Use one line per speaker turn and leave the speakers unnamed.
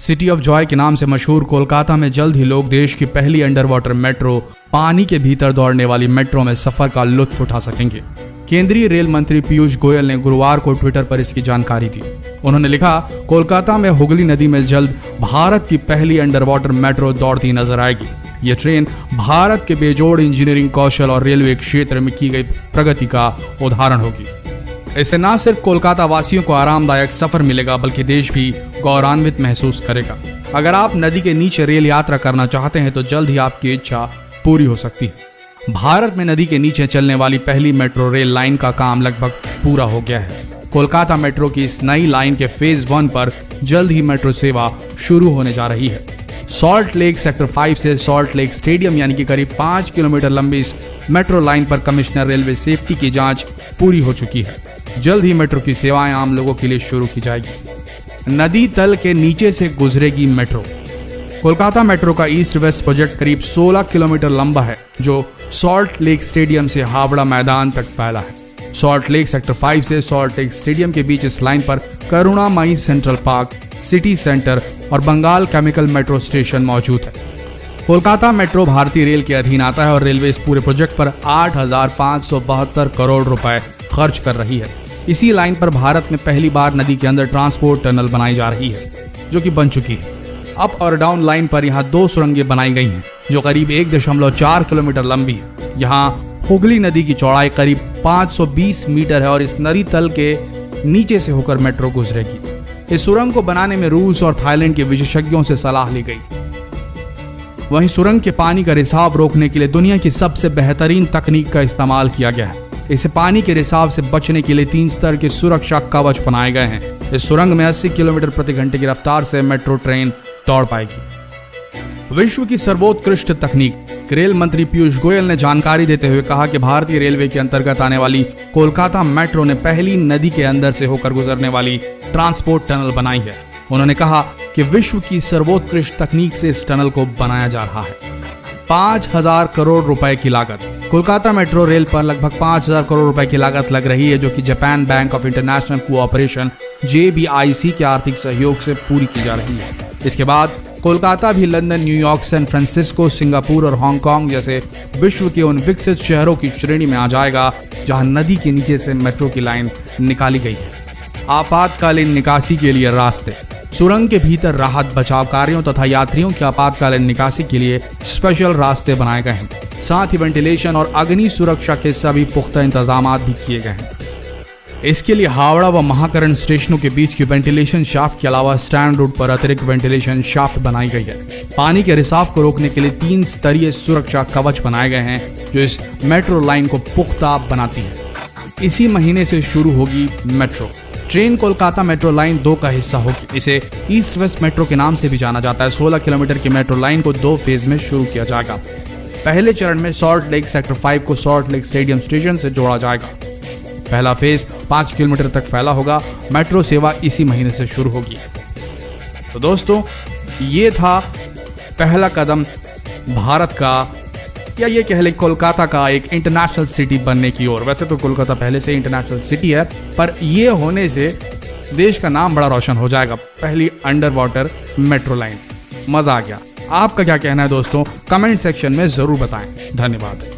City of Joy के नाम से मशहूर कोलकाता में जल्द ही लोग देश की पहली अंडर वाटर मेट्रो, पानी के भीतर दौड़ने वाली मेट्रो में सफर का लुत्फ उठा सकेंगे। केंद्रीय रेल मंत्री पीयूष गोयल ने गुरुवार को ट्विटर पर इसकी जानकारी दी। उन्होंने लिखा, कोलकाता में हुगली नदी में जल्द भारत की पहली अंडर वाटर मेट्रो दौड़ती नजर आएगी। ये ट्रेन भारत के बेजोड़ इंजीनियरिंग कौशल और रेलवे क्षेत्र में की गई प्रगति का उदाहरण होगी। इससे न सिर्फ कोलकाता वासियों को आरामदायक सफर मिलेगा, बल्कि देश भी गौरवान्वित महसूस करेगा। अगर आप नदी के नीचे रेल यात्रा करना चाहते हैं तो जल्द ही आपकी इच्छा पूरी हो सकती है। भारत में नदी के नीचे चलने वाली पहली मेट्रो रेल लाइन का काम लगभग पूरा हो गया है। कोलकाता मेट्रो की इस नई लाइन के फेज 1 पर जल्द ही मेट्रो सेवा शुरू होने जा रही है। सॉल्ट लेक सेक्टर 5 से सॉल्ट लेक स्टेडियम यानी कि करीब 5 किलोमीटर लंबी इस मेट्रो लाइन पर कमिश्नर रेलवे सेफ्टी की जांच पूरी हो चुकी है। जल्द ही मेट्रो की सेवाएं आम लोगों के लिए शुरू की जाएगी। नदी तल के नीचे से गुजरेगी मेट्रो। कोलकाता मेट्रो का ईस्ट वेस्ट प्रोजेक्ट करीब 16 किलोमीटर लंबा है, जो सॉल्ट लेक स्टेडियम से हावड़ा मैदान तक फैला है। सॉल्ट लेक सेक्टर 5 से सॉल्ट लेक स्टेडियम के बीच इस लाइन पर करुणामयी सेंट्रल पार्क, सिटी सेंटर और बंगाल केमिकल मेट्रो स्टेशन मौजूद है। कोलकाता मेट्रो भारतीय रेल के अधीन आता है और रेलवे इस पूरे प्रोजेक्ट पर 8,572 करोड़ रुपए खर्च कर रही है। इसी लाइन पर भारत में पहली बार नदी के अंदर ट्रांसपोर्ट टनल बनाई जा रही है, जो कि बन चुकी है। अप और डाउन लाइन पर यहाँ 2 सुरंगें बनाई गई हैं, जो करीब 1.4 किलोमीटर लंबी है। यहाँ हुगली नदी की चौड़ाई करीब 520 मीटर है और इस नदी तल के नीचे से होकर मेट्रो गुजरेगी। इस सुरंग को बनाने में रूस और थाईलैंड के विशेषज्ञों से सलाह ली गई। वहीं सुरंग के पानी का रिसाव रोकने के लिए दुनिया की सबसे बेहतरीन तकनीक का इस्तेमाल किया गया है। इसे पानी के रिसाव से बचने के लिए 3 स्तर के सुरक्षा कवच बनाए गए हैं। इस सुरंग में 80 किलोमीटर प्रति घंटे की रफ्तार से मेट्रो ट्रेन दौड़ पाएगी। विश्व की सर्वोत्कृष्ट तकनीक। रेल मंत्री पीयूष गोयल ने जानकारी देते हुए कहा कि भारतीय रेलवे के अंतर्गत आने वाली कोलकाता मेट्रो ने पहली नदी के अंदर से होकर गुजरने वाली ट्रांसपोर्ट टनल बनाई है। उन्होंने कहा कि विश्व की सर्वोत्कृष्ट तकनीक से इस टनल को बनाया जा रहा है। 5,000 करोड़ रुपए की लागत। कोलकाता मेट्रो रेल पर लगभग 5,000 करोड़ रुपए की लागत लग रही है, जो कि Japan bank of international cooperation JBIC के आर्थिक सहयोग से पूरी की जा रही है। इसके बाद कोलकाता भी London, New York, San Francisco, Singapore और हांगकांग जैसे विश्व के उन विकसित शहरों की श्रेणी में आ जाएगा जहां नदी के नीचे से मेट्रो की लाइन निकाली गई है। आपातकालीन निकासी के लिए रास्ते। सुरंग के भीतर राहत बचाव कार्यों तथा यात्रियों की आपातकालीन निकासी के लिए स्पेशल रास्ते बनाए गए हैं। साथ ही वेंटिलेशन और अग्नि सुरक्षा के सभी पुख्ता इंतजाम भी किए गए हैं। इसके लिए हावड़ा व महाकरण स्टेशनों के बीच की वेंटिलेशन शाफ्ट के अलावा स्टैंड रोड पर अतिरिक्त वेंटिलेशन शाफ्ट बनाई गई है। पानी के रिसाव को रोकने के लिए 3 स्तरीय सुरक्षा कवच बनाए गए हैं, जो इस मेट्रो लाइन को पुख्ता बनाती है। इसी महीने से शुरू होगी metro train. Kolkata metro line 2 का हिस्सा होगी। इसे ईस्ट वेस्ट मेट्रो के नाम से भी जाना जाता है। 16 किलोमीटर की मेट्रो लाइन को 2 फेज में शुरू किया जाएगा। पहले चरण में सॉल्ट लेक सेक्टर 5 को सॉल्ट लेक स्टेडियम स्टेशन से जोड़ा जाएगा। पहला फेज 5 किलोमीटर तक फैला होगा। मेट्रो सेवा इसी महीने से शुरू होगी। तो दोस्तों, ये था पहला कदम भारत का, या ये कह लें कोलकाता का एक इंटरनेशनल सिटी बनने की ओर। वैसे तो कोलकाता पहले से इंटरनेशनल सिटी है, पर ये होने से देश का नाम बड़ा रोशन हो जाएगा। पहली अंडर वाटर मेट्रो लाइन। मजा आ गया। आपका क्या कहना है दोस्तों? कमेंट सेक्शन में जरूर बताएं। धन्यवाद।